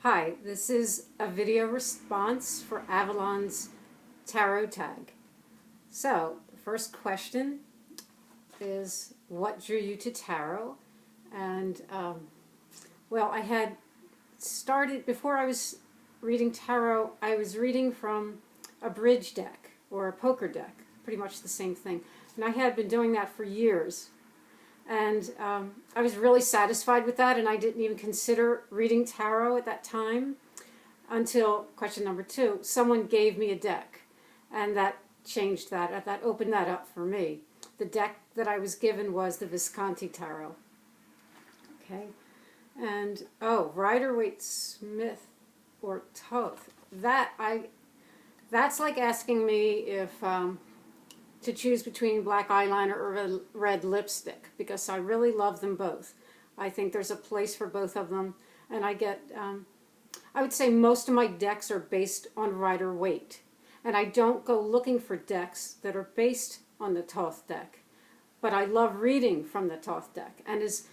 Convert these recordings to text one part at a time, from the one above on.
Hi, this is a video response for Avalon's tarot tag. So, the first question is, what drew you to tarot? And, well, I had started, before I was reading tarot, I was reading from a bridge deck or a poker deck, pretty much the same thing. And I had been doing that for years. And I was really satisfied with that, and I didn't even consider reading tarot at that time until question number 2. Someone gave me a deck, and that changed that. That opened that up for me. The deck that I was given was the Visconti Tarot. Okay, and Rider-Waite-Smith or Thoth. That's like asking me if to choose between black eyeliner or red lipstick, because I really love them both. I think there's a place for both of them, and I would say most of my decks are based on Rider-Waite, and I don't go looking for decks that are based on the Thoth deck, but I love reading from the Thoth deck, and as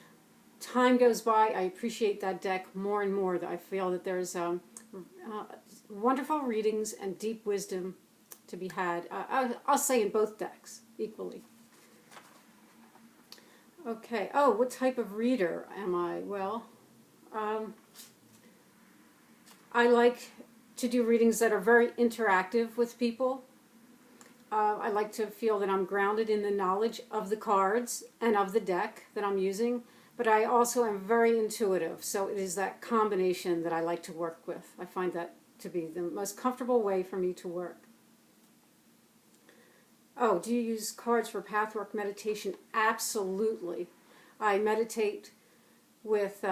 time goes by, I appreciate that deck more and more. I feel that there's wonderful readings and deep wisdom to be had. I'll say in both decks equally. Okay. Oh, what type of reader am I? Well, I like to do readings that are very interactive with people. I like to feel that I'm grounded in the knowledge of the cards and of the deck that I'm using, but I also am very intuitive, so it is that combination that I like to work with. I find that to be the most comfortable way for me to work. Oh, do you use cards for pathwork meditation? Absolutely. I meditate with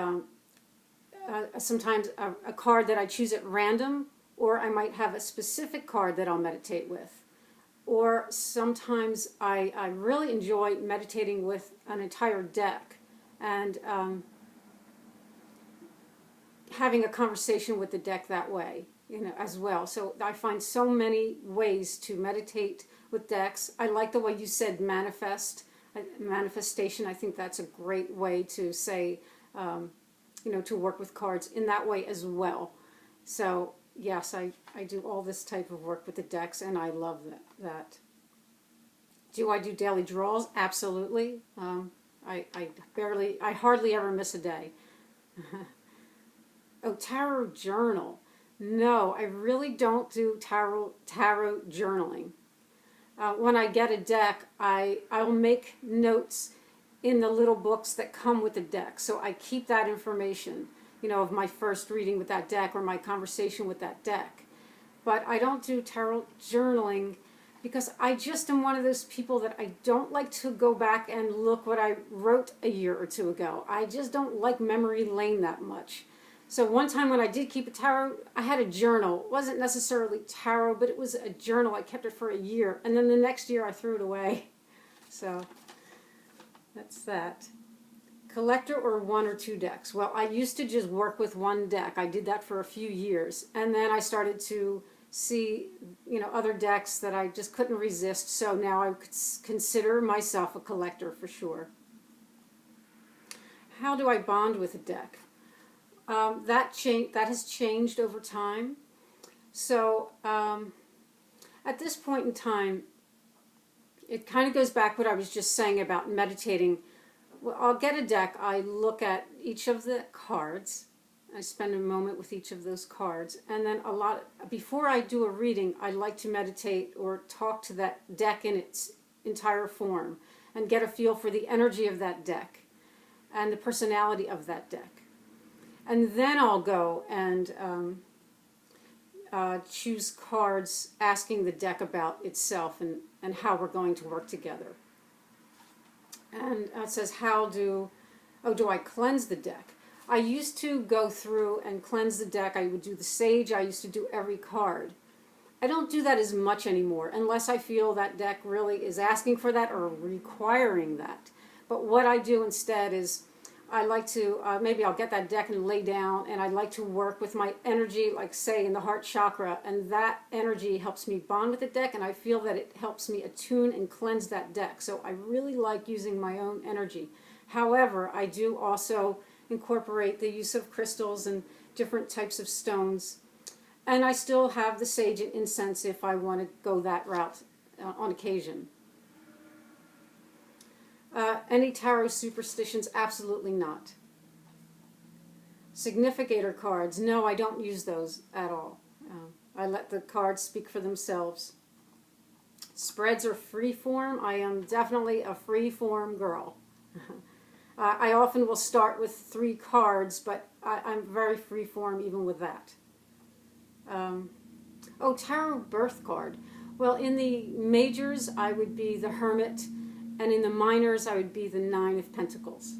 sometimes a card that I choose at random, or I might have a specific card that I'll meditate with. Or sometimes I really enjoy meditating with an entire deck and having a conversation with the deck that way, as well. So I find so many ways to meditate with decks. I like the way you said manifestation. I think that's a great way to say, to work with cards in that way as well. So yes, I do all this type of work with the decks, and I love that. Do I do daily draws? Absolutely. I hardly ever miss a day. Oh, tarot journal. No, I really don't do tarot journaling. When I get a deck, I'll make notes in the little books that come with the deck. So I keep that information, of my first reading with that deck or my conversation with that deck. But I don't do tarot journaling because I just am one of those people that I don't like to go back and look what I wrote a year or two ago. I just don't like memory lane that much. So one time when I did keep a tarot, I had a journal. It wasn't necessarily tarot, but it was a journal. I kept it for a year, and then the next year I threw it away. So that's that. Collector or 1 or 2 decks? Well, I used to just work with one deck. I did that for a few years, and then I started to see, other decks that I just couldn't resist. So now I could consider myself a collector for sure. How do I bond with a deck? That has changed over time. So at this point in time, it kind of goes back what I was just saying about meditating. Well, I'll get a deck. I look at each of the cards. I spend a moment with each of those cards, and then before I do a reading, I like to meditate or talk to that deck in its entire form and get a feel for the energy of that deck and the personality of that deck. And then I'll go and choose cards asking the deck about itself and how we're going to work together. And it says, do I cleanse the deck? I used to go through and cleanse the deck. I would do the sage. I used to do every card. I don't do that as much anymore unless I feel that deck really is asking for that or requiring that. But what I do instead is I like to, maybe I'll get that deck and lay down, and I like to work with my energy, like say in the heart chakra, and that energy helps me bond with the deck, and I feel that it helps me attune and cleanse that deck. So I really like using my own energy. However, I do also incorporate the use of crystals and different types of stones. And I still have the sage and incense if I want to go that route on occasion. Any tarot superstitions? Absolutely not. Significator cards? No, I don't use those at all. I let the cards speak for themselves. Spreads are free form. I am definitely a free form girl. I often will start with 3 cards, but I'm very free form even with that. Oh, tarot birth card. Well, in the majors, I would be the Hermit, and in the minors, I would be the 9 of Pentacles.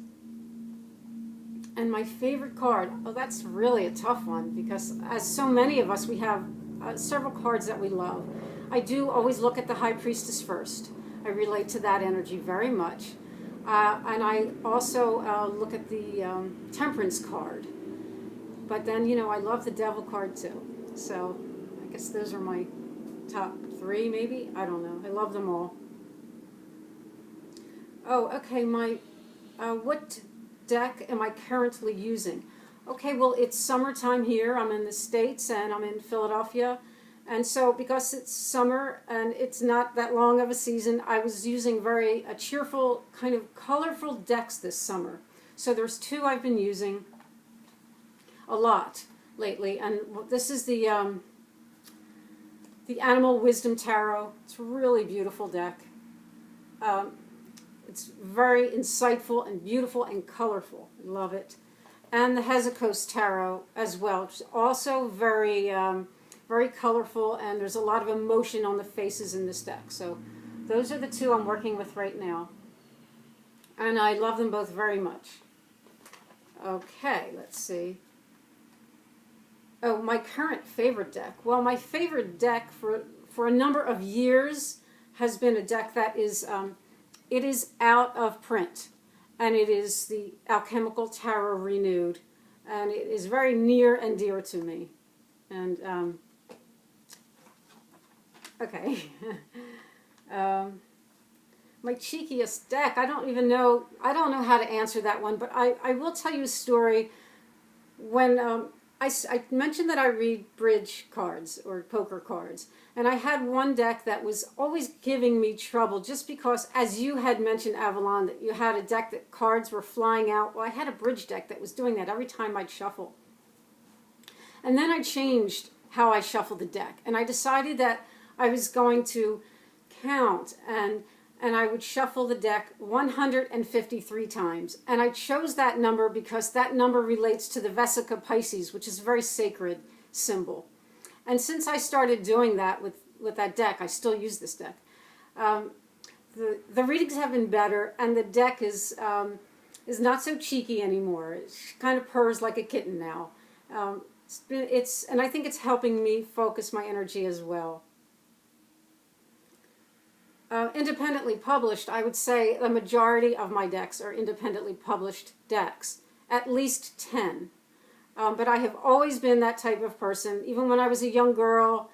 And my favorite card, oh, that's really a tough one, because as so many of us, we have several cards that we love. I do always look at the High Priestess first. I relate to that energy very much. And I also look at the Temperance card. But then, you know, I love the Devil card too. So I guess those are my top 3 maybe. I don't know. I love them all. Oh, okay. What deck am I currently using? Okay, well, it's summertime here. I'm in the States and I'm in Philadelphia. And so because it's summer and it's not that long of a season, I was using very cheerful, kind of colorful decks this summer. So there's 2 I've been using a lot lately. And this is the Animal Wisdom Tarot. It's a really beautiful deck. It's very insightful and beautiful and colorful. I love it. And the Hesychos Tarot as well, which is also very, very colorful, and there's a lot of emotion on the faces in this deck. So those are the 2 I'm working with right now. And I love them both very much. Okay, let's see. Oh, my current favorite deck. Well, my favorite deck for a number of years has been a deck that is, it is out of print. And it is the Alchemical Tarot Renewed. And it is very near and dear to me. And, okay. My cheekiest deck, I don't know how to answer that one, but I will tell you a story. When I mentioned that I read bridge cards or poker cards, and I had one deck that was always giving me trouble just because, as you had mentioned, Avalon, that you had a deck that cards were flying out. Well, I had a bridge deck that was doing that every time I'd shuffle. And then I changed how I shuffled the deck, and I decided that I was going to count, and I would shuffle the deck 153 times. And I chose that number because that number relates to the Vesica Pisces, which is a very sacred symbol. And since I started doing that with that deck, I still use this deck. The readings have been better, and the deck is not so cheeky anymore. It kind of purrs like a kitten now. And I think it's helping me focus my energy as well. Independently published, I would say the majority of my decks are independently published decks, at least 10. But I have always been that type of person. Even when I was a young girl,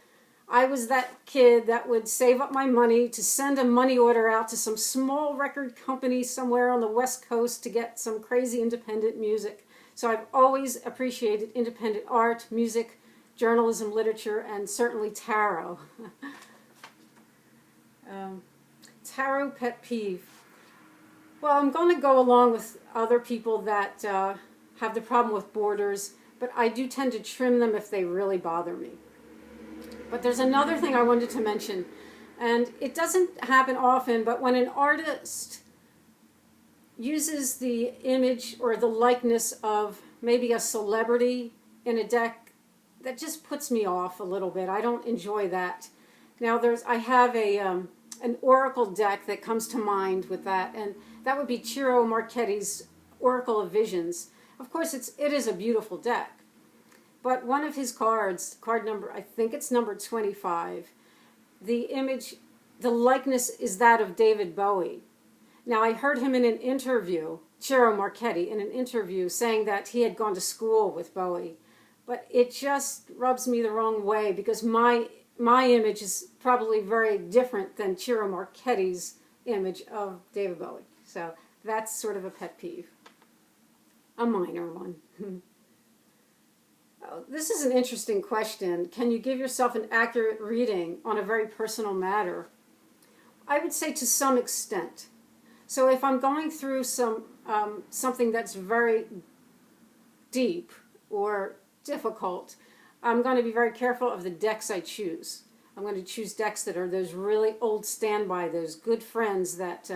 I was that kid that would save up my money to send a money order out to some small record company somewhere on the West Coast to get some crazy independent music. So I've always appreciated independent art, music, journalism, literature, and certainly tarot. Tarot pet peeve. Well, I'm going to go along with other people that have the problem with borders, but I do tend to trim them if they really bother me. But there's another thing I wanted to mention, and it doesn't happen often, but when an artist uses the image or the likeness of maybe a celebrity in a deck, that just puts me off a little bit. I don't enjoy that. Now, I have an oracle deck that comes to mind with that, and that would be Ciro Marchetti's Oracle of Visions. Of course, it is a beautiful deck, but one of his cards, card number, I think it's number 25, the image, the likeness is that of David Bowie. Now, I heard him in an interview, Ciro Marchetti, in an interview, saying that he had gone to school with Bowie, but it just rubs me the wrong way because my image is probably very different than Ciro Marchetti's image of David Bowie. So that's sort of a pet peeve. A minor one. This is an interesting question. Can you give yourself an accurate reading on a very personal matter? I would say to some extent. So if I'm going through something that's very deep or difficult, I'm going to be very careful of the decks I choose. I'm going to choose decks that are those really old standby, those good friends that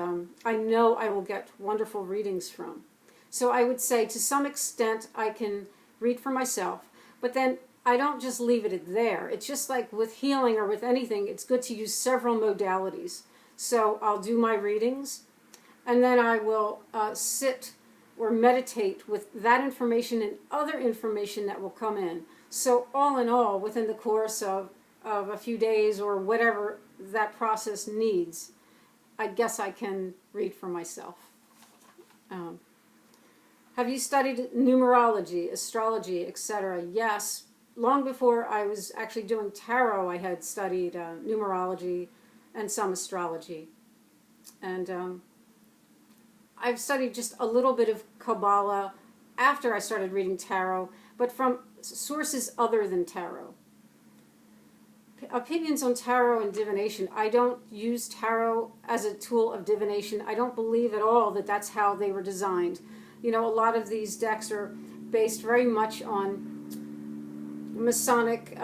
I know I will get wonderful readings from. So I would say to some extent I can read for myself, but then I don't just leave it at there. It's just like with healing or with anything, it's good to use several modalities. So I'll do my readings, and then I will sit or meditate with that information and other information that will come in. So all in all, within the course of a few days or whatever that process needs, I guess I can read for myself. Have you studied numerology, astrology, etc.? Yes. Long before I was actually doing tarot, I had studied numerology and some astrology. And I've studied just a little bit of Kabbalah after I started reading tarot, but from sources other than tarot. Opinions on tarot and divination. I don't use tarot as a tool of divination. I don't believe at all that that's how they were designed. You know, a lot of these decks are based very much on Masonic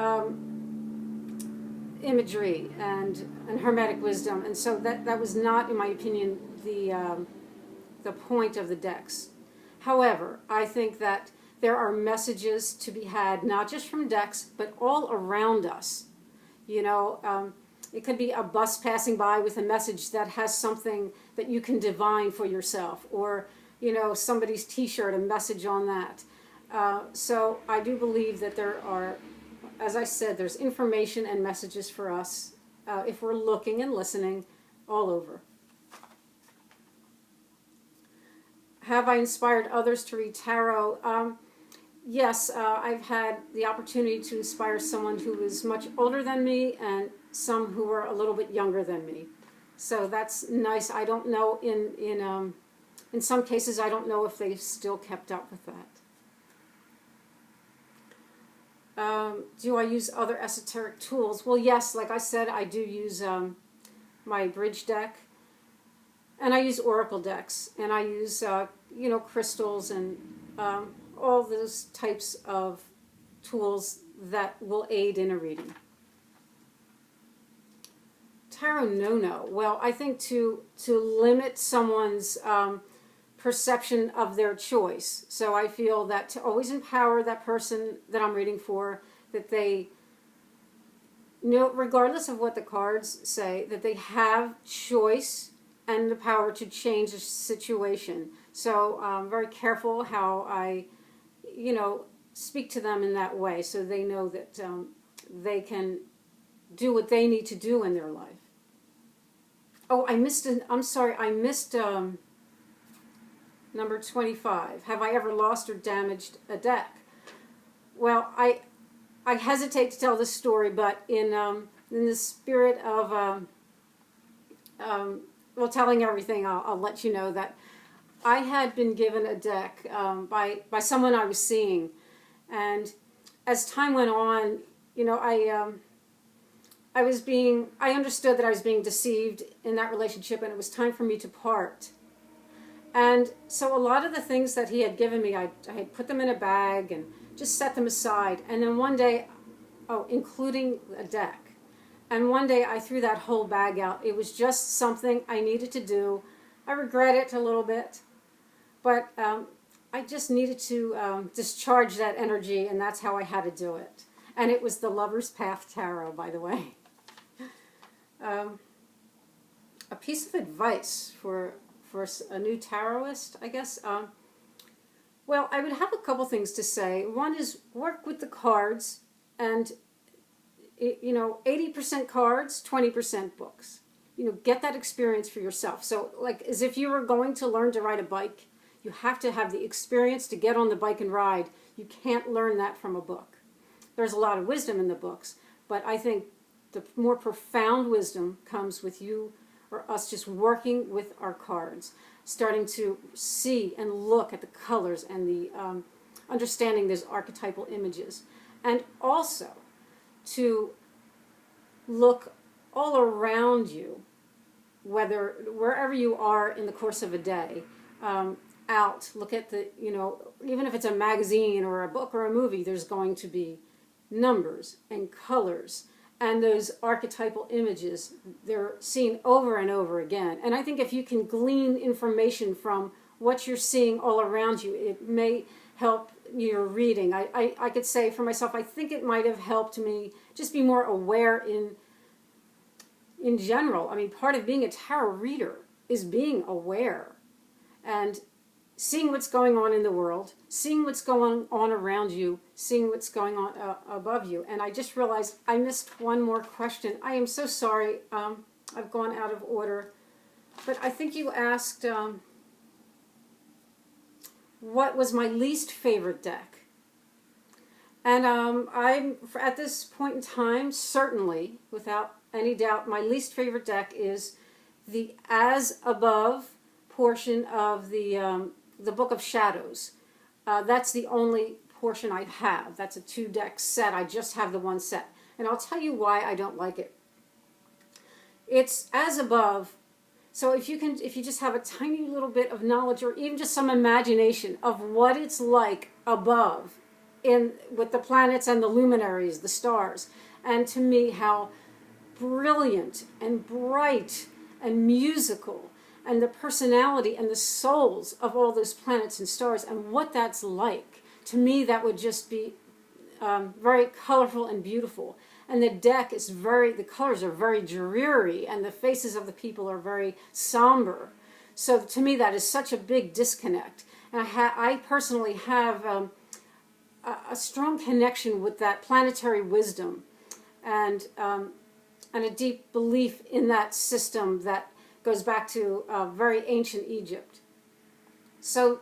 imagery and Hermetic wisdom, and so that was not, in my opinion, the point of the decks. However, I think that there are messages to be had, not just from decks, but all around us. You know, it could be a bus passing by with a message that has something that you can divine for yourself, or, you know, somebody's t-shirt, a message on that. So I do believe that there are, as I said, there's information and messages for us if we're looking and listening all over. Have I inspired others to read tarot? Yes, I've had the opportunity to inspire someone who is much older than me and some who are a little bit younger than me. So that's nice. I don't know, in some cases, I don't know if they've still kept up with that. Do I use other esoteric tools? Well, yes, like I said, I do use my bridge deck, and I use oracle decks, and I use, you know, crystals and all those types of tools that will aid in a reading. Tarot no-no. Well, I think to limit someone's perception of their choice. So I feel that to always empower that person that I'm reading for, that they know, regardless of what the cards say, that they have choice and the power to change a situation. So I'm very careful how I, you know, speak to them in that way, so they know that they can do what they need to do in their life. Oh, I'm sorry, I missed number 25. Have I ever lost or damaged a deck? Well, I hesitate to tell this story, but in the spirit of well, telling everything, I'll let you know that I had been given a deck by someone I was seeing, and as time went on, you know, I understood that I was being deceived in that relationship, and it was time for me to part. And so a lot of the things that he had given me, I had put them in a bag and just set them aside. And then one day, including a deck, and one day I threw that whole bag out. It was just something I needed to do. I regret it a little bit, but I just needed to discharge that energy, and that's how I had to do it. And it was the Lover's Path Tarot, by the way. A piece of advice for a new tarotist, I guess. Well, I would have a couple things to say. One is work with the cards, and you know, 80% cards, 20% books. You know, get that experience for yourself. So, like, as if you were going to learn to ride a bike, you have to have the experience to get on the bike and ride. You can't learn that from a book. There's a lot of wisdom in the books, but I think the more profound wisdom comes with you or us just working with our cards. starting to see and look at the colors and the understanding those archetypal images. And also to look all around you, wherever you are in the course of a day, out, look at the, even if it's a magazine or a book or a movie, there's going to be numbers and colors and those archetypal images. They're seen over and over again. And I think if you can glean information from what you're seeing all around you, it may help your reading. I could say for myself, I think it might have helped me just be more aware in general. I mean, part of being a tarot reader is being aware and seeing what's going on in the world, seeing what's going on around you, seeing what's going on above you. And I just realized I missed one more question. I am so sorry. I've gone out of order. But I think you asked what was my least favorite deck. And I'm, at this point in time, certainly, without any doubt, my least favorite deck is the As Above portion of the Book of Shadows. That's the only portion I have. That's a 2-deck set. I just have the one set. And I'll tell you why I don't like it. It's as above. So if you just have a tiny little bit of knowledge or even just some imagination of what it's like above with the planets and the luminaries, the stars, and to me how brilliant and bright and musical and the personality and the souls of all those planets and stars and what that's like, to me that would just be very colorful and beautiful. And the deck is the colors are very dreary and the faces of the people are very somber. So to me that is such a big disconnect. And I personally have a strong connection with that planetary wisdom and a deep belief in that system that goes back to very ancient Egypt. So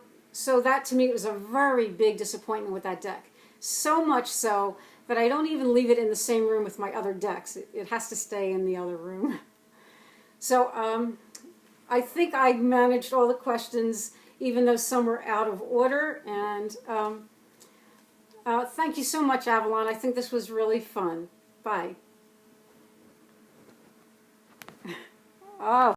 that to me was a very big disappointment with that deck. So much so that I don't even leave it in the same room with my other decks. It has to stay in the other room. So I think I managed all the questions, even though some were out of order. And thank you so much, Avalon. I think this was really fun. Bye. Oh.